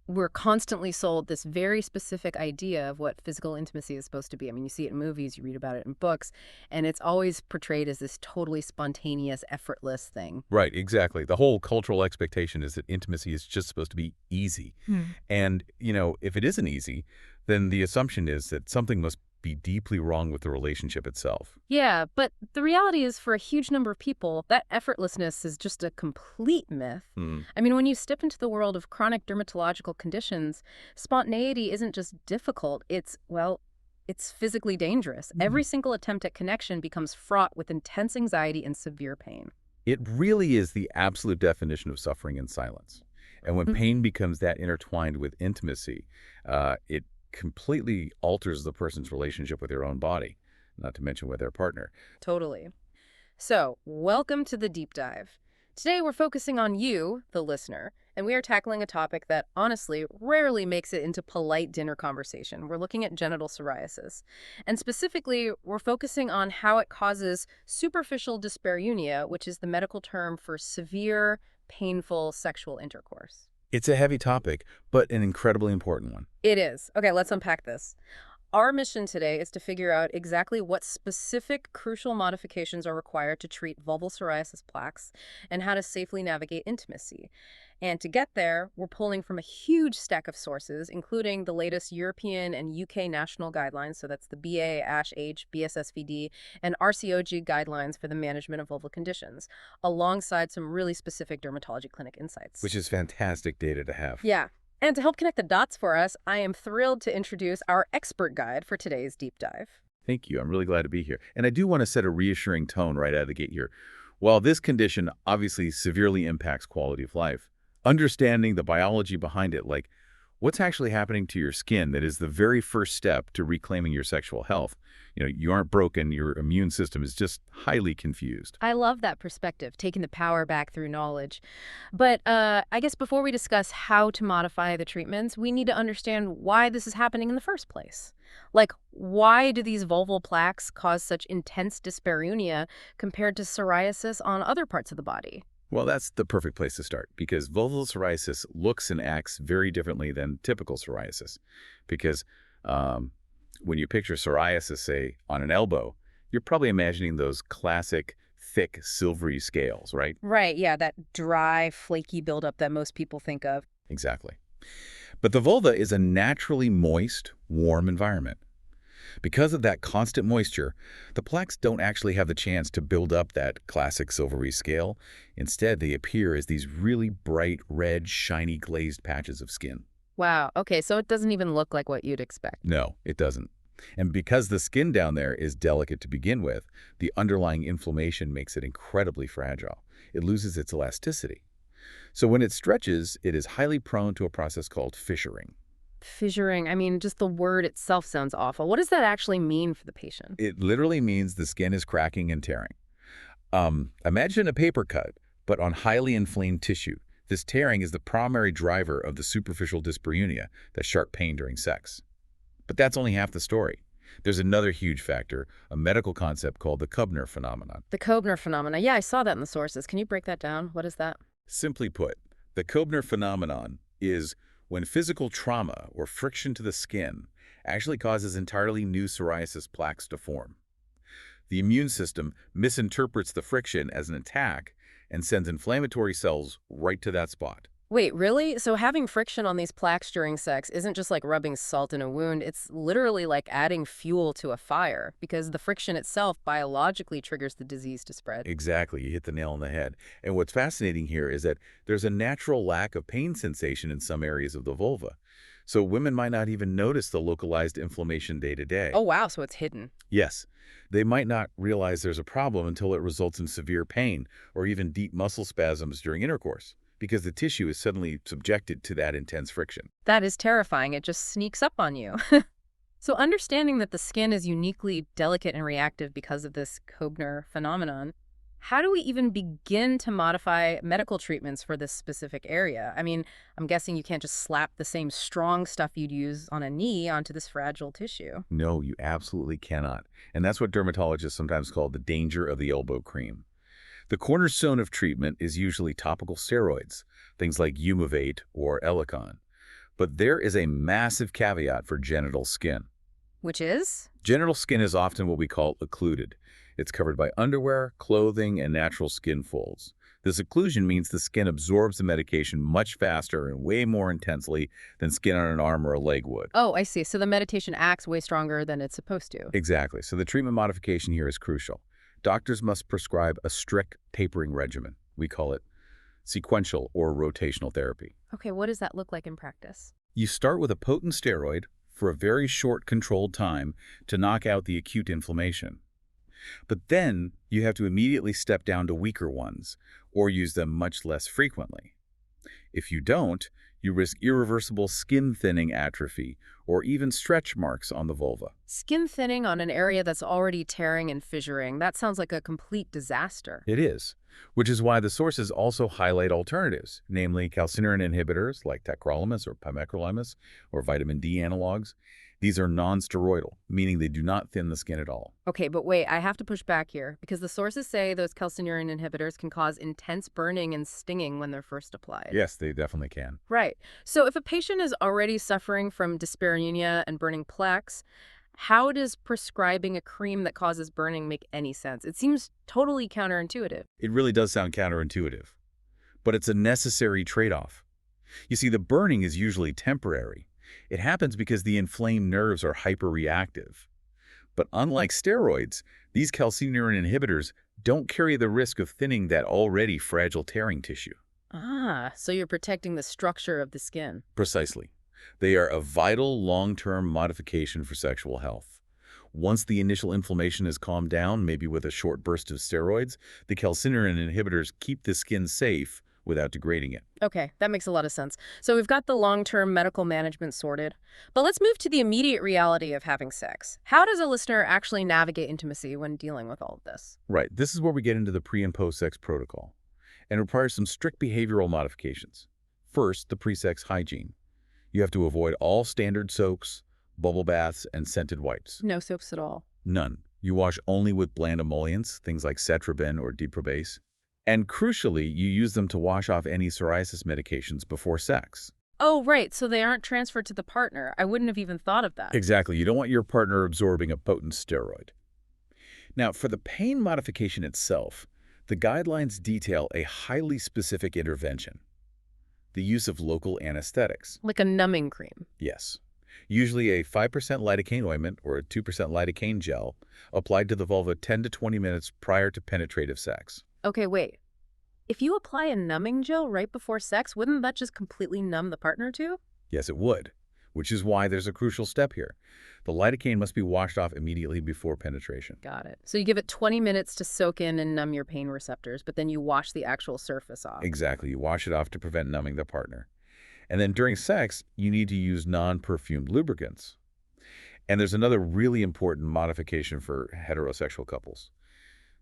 We're constantly sold this very specific idea of what physical intimacy is supposed to be. I mean, you see it in movies, you read about it in books, and it's always portrayed as this totally spontaneous, effortless thing. Right, exactly. The whole cultural expectation is that intimacy is just supposed to be easy. Hmm. And, if it isn't easy, then the assumption is that something must be deeply wrong with the relationship itself. Yeah, but the reality is for a huge number of people, that effortlessness is just a complete myth. Hmm. I mean, when you step into the world of chronic dermatological conditions, spontaneity isn't just difficult, it's physically dangerous. Every single attempt at connection becomes fraught with intense anxiety and severe pain. It really is the absolute definition of suffering in silence. And when Mm. pain becomes that intertwined with intimacy, it completely alters the person's relationship with their own body, not to mention with their partner. Totally. So, welcome to the deep dive. Today we're focusing on you, the listener, and we are tackling a topic that honestly rarely makes it into polite dinner conversation. We're looking at genital psoriasis. And specifically, we're focusing on how it causes superficial dyspareunia, which is the medical term for severe, painful sexual intercourse. It's a heavy topic, but an incredibly important one. It is. Okay, let's unpack this. Our mission today is to figure out exactly what specific crucial modifications are required to treat vulval psoriasis plaques and how to safely navigate intimacy. And to get there, we're pulling from a huge stack of sources, including the latest European and UK national guidelines, so that's the BA, ASH, BSSVD, and RCOG guidelines for the management of vulval conditions, alongside some really specific dermatology clinic insights. Which is fantastic data to have. Yeah. And to help connect the dots for us, I am thrilled to introduce our expert guide for today's deep dive. Thank you. I'm really glad to be here. And I do want to set a reassuring tone right out of the gate here. While this condition obviously severely impacts quality of life, understanding the biology behind it, like what's actually happening to your skin, that is the very first step to reclaiming your sexual health. You aren't broken. Your immune system is just highly confused. I love that perspective, taking the power back through knowledge. But I guess before we discuss how to modify the treatments, we need to understand why this is happening in the first place. Like, why do these vulval plaques cause such intense dyspareunia compared to psoriasis on other parts of the body? Well, that's the perfect place to start because vulval psoriasis looks and acts very differently than typical psoriasis. Because when you picture psoriasis, say, on an elbow, you're probably imagining those classic, thick, silvery scales, right? Right, yeah, that dry, flaky buildup that most people think of. Exactly. But the vulva is a naturally moist, warm environment. Because of that constant moisture, the plaques don't actually have the chance to build up that classic silvery scale. Instead, they appear as these really bright, red, shiny glazed patches of skin. Wow, okay, so it doesn't even look like what you'd expect. No, it doesn't. And because the skin down there is delicate to begin with, the underlying inflammation makes it incredibly fragile. It loses its elasticity. So when it stretches, it is highly prone to a process called fissuring. Fissuring, I mean, just the word itself sounds awful. What does that actually mean for the patient? It literally means the skin is cracking and tearing. Imagine a paper cut, but on highly inflamed tissue. This tearing is the primary driver of the superficial dyspareunia, that sharp pain during sex. But that's only half the story. There's another huge factor, a medical concept called the Koebner phenomenon. The Koebner phenomena. Yeah, I saw that in the sources. Can you break that down? What is that? Simply put, the Koebner phenomenon is when physical trauma or friction to the skin actually causes entirely new psoriasis plaques to form. The immune system misinterprets the friction as an attack and sends inflammatory cells right to that spot. Wait, really? So having friction on these plaques during sex isn't just like rubbing salt in a wound, it's literally like adding fuel to a fire because the friction itself biologically triggers the disease to spread. Exactly, you hit the nail on the head. And what's fascinating here is that there's a natural lack of pain sensation in some areas of the vulva. So women might not even notice the localized inflammation day to day. Oh, wow, so it's hidden. Yes, they might not realize there's a problem until it results in severe pain or even deep muscle spasms during intercourse, because the tissue is suddenly subjected to that intense friction. That is terrifying. It just sneaks up on you. So understanding that the skin is uniquely delicate and reactive because of this Koebner phenomenon, how do we even begin to modify medical treatments for this specific area? I mean, I'm guessing you can't just slap the same strong stuff you'd use on a knee onto this fragile tissue. No, you absolutely cannot. And that's what dermatologists sometimes call the danger of the elbow cream. The cornerstone of treatment is usually topical steroids, things like Umivate or Elicon. But there is a massive caveat for genital skin. Which is? Genital skin is often what we call occluded. It's covered by underwear, clothing, and natural skin folds. This occlusion means the skin absorbs the medication much faster and way more intensely than skin on an arm or a leg would. Oh, I see. So the meditation acts way stronger than it's supposed to. Exactly. So the treatment modification here is crucial. Doctors must prescribe a strict tapering regimen. We call it sequential or rotational therapy. Okay, what does that look like in practice? You start with a potent steroid for a very short controlled time to knock out the acute inflammation. But then you have to immediately step down to weaker ones or use them much less frequently. If you don't, you risk irreversible skin thinning atrophy or even stretch marks on the vulva. Skin thinning on an area that's already tearing and fissuring. That sounds like a complete disaster. It is, which is why the sources also highlight alternatives, namely calcineurin inhibitors like tacrolimus or pimecrolimus or vitamin D analogs. These are non-steroidal, meaning they do not thin the skin at all. Okay, but wait, I have to push back here because the sources say those calcineurin inhibitors can cause intense burning and stinging when they're first applied. Yes, they definitely can. Right. So if a patient is already suffering from dyspareunia and burning plaques, how does prescribing a cream that causes burning make any sense? It seems totally counterintuitive. It really does sound counterintuitive, but it's a necessary trade-off. You see, the burning is usually temporary. It happens because the inflamed nerves are hyperreactive. But unlike steroids, these calcineurin inhibitors don't carry the risk of thinning that already fragile tearing tissue. Ah, so you're protecting the structure of the skin. Precisely. They are a vital long-term modification for sexual health. Once the initial inflammation is calmed down, maybe with a short burst of steroids, the calcineurin inhibitors keep the skin safe without degrading it. Okay, that makes a lot of sense. So we've got the long-term medical management sorted. But let's move to the immediate reality of having sex. How does a listener actually navigate intimacy when dealing with all of this? Right. This is where we get into the pre- and post-sex protocol, and requires some strict behavioral modifications. First, the pre-sex hygiene. You have to avoid all standard soaks, bubble baths, and scented wipes. No soaps at all. None. You wash only with bland emollients, things like Cetraben or Diprobase. And crucially, you use them to wash off any psoriasis medications before sex. Oh, right. So they aren't transferred to the partner. I wouldn't have even thought of that. Exactly. You don't want your partner absorbing a potent steroid. Now, for the pain modification itself, the guidelines detail a highly specific intervention: the use of local anesthetics. Like a numbing cream. Yes. Usually a 5% lidocaine ointment or a 2% lidocaine gel applied to the vulva 10 to 20 minutes prior to penetrative sex. Okay, wait. If you apply a numbing gel right before sex, wouldn't that just completely numb the partner too? Yes, it would, which is why there's a crucial step here. The lidocaine must be washed off immediately before penetration. Got it. So you give it 20 minutes to soak in and numb your pain receptors, but then you wash the actual surface off. Exactly. You wash it off to prevent numbing the partner. And then during sex, you need to use non-perfumed lubricants. And there's another really important modification for heterosexual couples.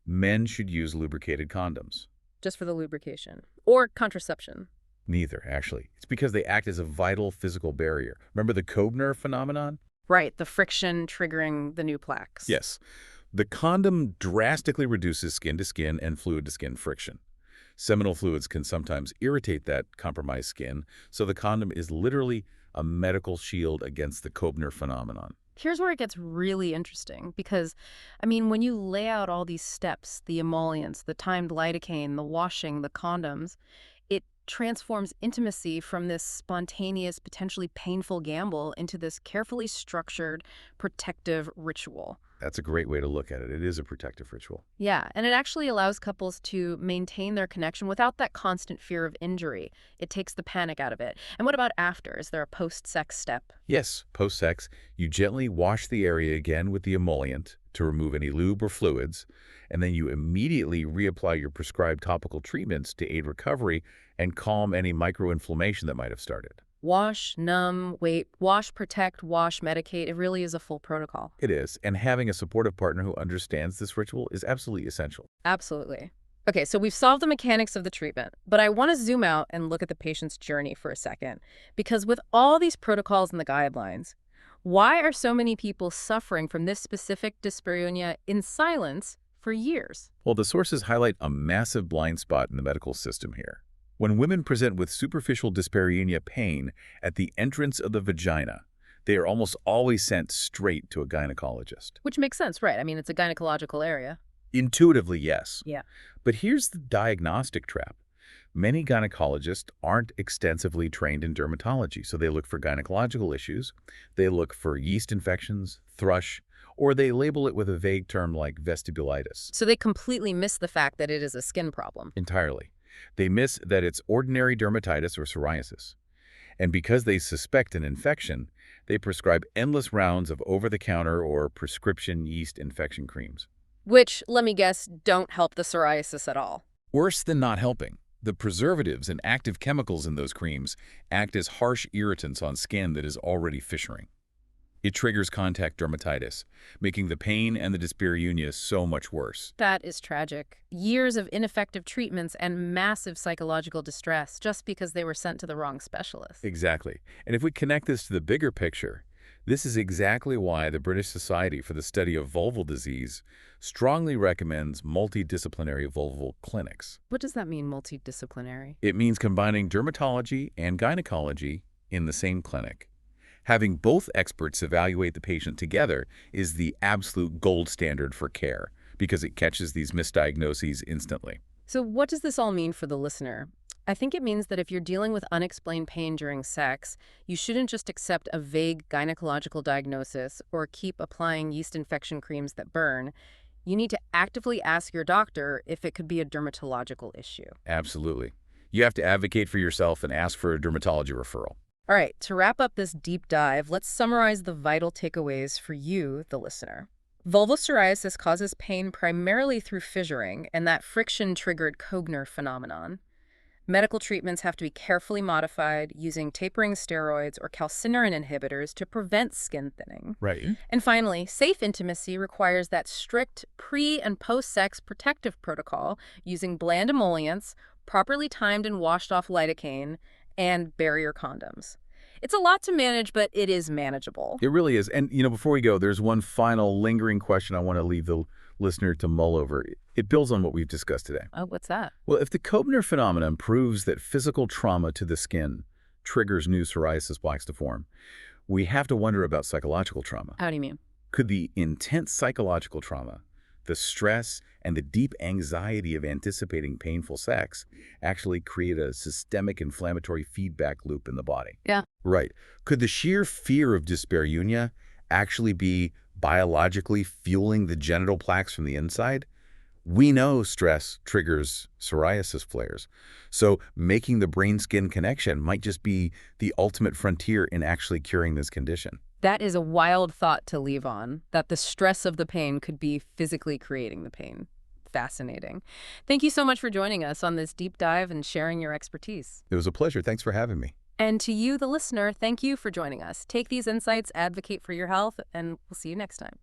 Men should use lubricated condoms. Just for the lubrication. Or contraception. Neither, actually. It's because they act as a vital physical barrier. Remember the Koebner phenomenon? Right, the friction triggering the new plaques. Yes. The condom drastically reduces skin-to-skin and fluid-to-skin friction. Seminal fluids can sometimes irritate that compromised skin, so the condom is literally a medical shield against the Koebner phenomenon. Here's where it gets really interesting because, I mean, when you lay out all these steps, the emollients, the timed lidocaine, the washing, the condoms, it transforms intimacy from this spontaneous, potentially painful gamble into this carefully structured, protective ritual. That's a great way to look at it. It is a protective ritual. Yeah, and it actually allows couples to maintain their connection without that constant fear of injury. It takes the panic out of it. And what about after? Is there a post-sex step? Yes, post-sex, you gently wash the area again with the emollient to remove any lube or fluids, and then you immediately reapply your prescribed topical treatments to aid recovery and calm any microinflammation that might have started. Wash, numb, wait, wash, protect, wash, medicate. It really is a full protocol. It is, and having a supportive partner who understands this ritual is absolutely essential. Absolutely. Okay, so we've solved the mechanics of the treatment, but I want to zoom out and look at the patient's journey for a second. Because with all these protocols and the guidelines, why are so many people suffering from this specific dyspareunia in silence for years. Well, the sources highlight a massive blind spot in the medical system here. When women present with superficial dyspareunia pain at the entrance of the vagina, they are almost always sent straight to a gynecologist. Which makes sense, right? I mean, it's a gynecological area. Intuitively, yes. Yeah. But here's the diagnostic trap. Many gynecologists aren't extensively trained in dermatology, so they look for gynecological issues, they look for yeast infections, thrush, or they label it with a vague term like vestibulitis. So they completely miss the fact that it is a skin problem. Entirely. They miss that it's ordinary dermatitis or psoriasis. And because they suspect an infection, they prescribe endless rounds of over-the-counter or prescription yeast infection creams. Which, let me guess, don't help the psoriasis at all. Worse than not helping, the preservatives and active chemicals in those creams act as harsh irritants on skin that is already fissuring. It triggers contact dermatitis, making the pain and the dyspareunia so much worse. That is tragic. Years of ineffective treatments and massive psychological distress just because they were sent to the wrong specialist. Exactly. And if we connect this to the bigger picture, this is exactly why the British Society for the Study of Vulval Disease strongly recommends multidisciplinary vulval clinics. What does that mean, multidisciplinary? It means combining dermatology and gynecology in the same clinic. Having both experts evaluate the patient together is the absolute gold standard for care because it catches these misdiagnoses instantly. So what does this all mean for the listener? I think it means that if you're dealing with unexplained pain during sex, you shouldn't just accept a vague gynecological diagnosis or keep applying yeast infection creams that burn. You need to actively ask your doctor if it could be a dermatological issue. Absolutely. You have to advocate for yourself and ask for a dermatology referral. All right, to wrap up this deep dive, let's summarize the vital takeaways for you, the listener. Vulval psoriasis causes pain primarily through fissuring and that friction-triggered Kogner phenomenon. Medical treatments have to be carefully modified using tapering steroids or calcineurin inhibitors to prevent skin thinning. Right. And finally, safe intimacy requires that strict pre- and post-sex protective protocol using bland emollients, properly timed and washed off lidocaine, and barrier condoms. It's a lot to manage, but it is manageable. It really is. And, before we go, there's one final lingering question I want to leave the listener to mull over. It builds on what we've discussed today. Oh, what's that? Well, if the Kobner phenomenon proves that physical trauma to the skin triggers new psoriasis plaques to form, we have to wonder about psychological trauma. How do you mean? Could the intense psychological trauma, the stress, and the deep anxiety of anticipating painful sex actually create a systemic inflammatory feedback loop in the body? Yeah. Right. Could the sheer fear of dyspareunia actually be biologically fueling the genital plaques from the inside? We know stress triggers psoriasis flares, so making the brain-skin connection might just be the ultimate frontier in actually curing this condition. That is a wild thought to leave on, that the stress of the pain could be physically creating the pain. Fascinating. Thank you so much for joining us on this deep dive and sharing your expertise. It was a pleasure. Thanks for having me. And to you, the listener, thank you for joining us. Take these insights, advocate for your health, and we'll see you next time.